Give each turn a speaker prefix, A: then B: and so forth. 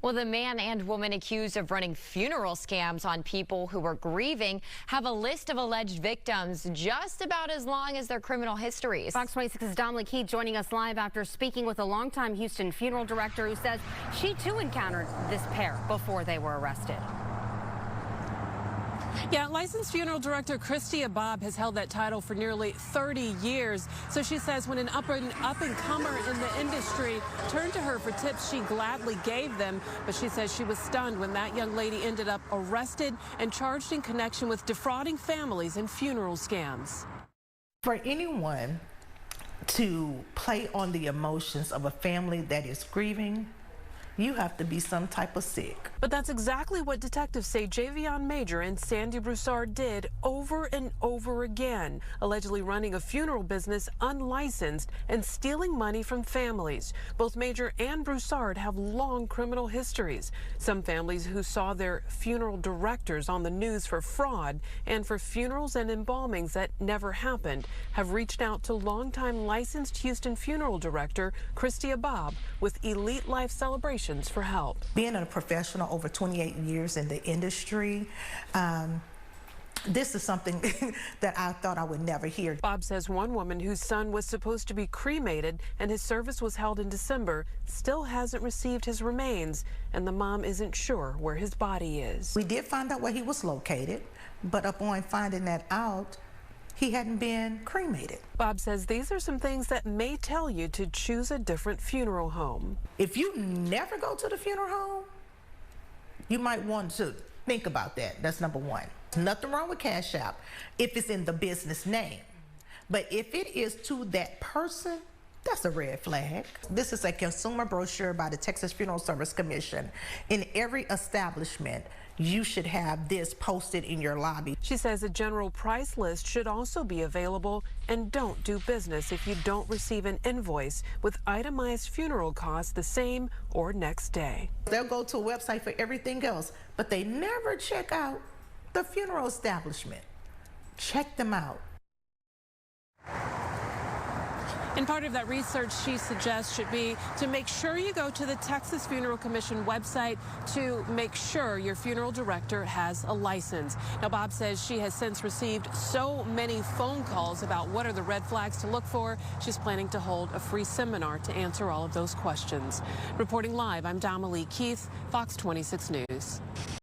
A: Well, the man and woman accused of running funeral scams on people who were grieving have a list of alleged victims just about as long as their criminal histories.
B: Fox 26's Damali Keith joining us live after speaking with a longtime Houston funeral director who says she too encountered this pair before they were arrested.
C: Yeah, licensed funeral director Christy Bob has held that title for nearly 30 years. So she says when an up-and-comer in the industry turned to her for tips, she gladly gave them. But she says she was stunned when that young lady ended up arrested and charged in connection with defrauding families and funeral scams.
D: For anyone to play on the emotions of a family that is grieving, you have to be some type of sick.
C: But that's exactly what detectives say Javion Major and Sandy Broussard did over and over again, allegedly running a funeral business unlicensed and stealing money from families. Both Major and Broussard have long criminal histories. Some families who saw their funeral directors on the news for fraud and for funerals and embalmings that never happened have reached out to longtime licensed Houston funeral director Christy Bob with Elite Life Celebrations for help.
D: Being a professional over 28 years in the industry, this is something that I thought I would never hear.
C: Bob says one woman whose son was supposed to be cremated and his service was held in December still hasn't received his remains, and the mom isn't sure where his body is.
D: We did find out where he was located, but upon finding that out, he hadn't been cremated.
C: Bob says these are some things that may tell you to choose a different funeral home.
D: If you never go to the funeral home, you might want to think about that. That's number one. Nothing wrong with Cash App if it's in the business name. But if it is to that person, that's a red flag. This is a consumer brochure by the Texas Funeral Service Commission. In every establishment, you should have this posted in your lobby.
C: She says a general price list should also be available, and don't do business if you don't receive an invoice with itemized funeral costs the same or next day.
D: They'll go to a website for everything else, but they never check out the funeral establishment. Check them out.
C: And part of that research, she suggests, should be to make sure you go to the Texas Funeral Commission website to make sure your funeral director has a license. Now, Bob says she has since received so many phone calls about what are the red flags to look for. She's planning to hold a free seminar to answer all of those questions. Reporting live, I'm Damali Keith, Fox 26 News.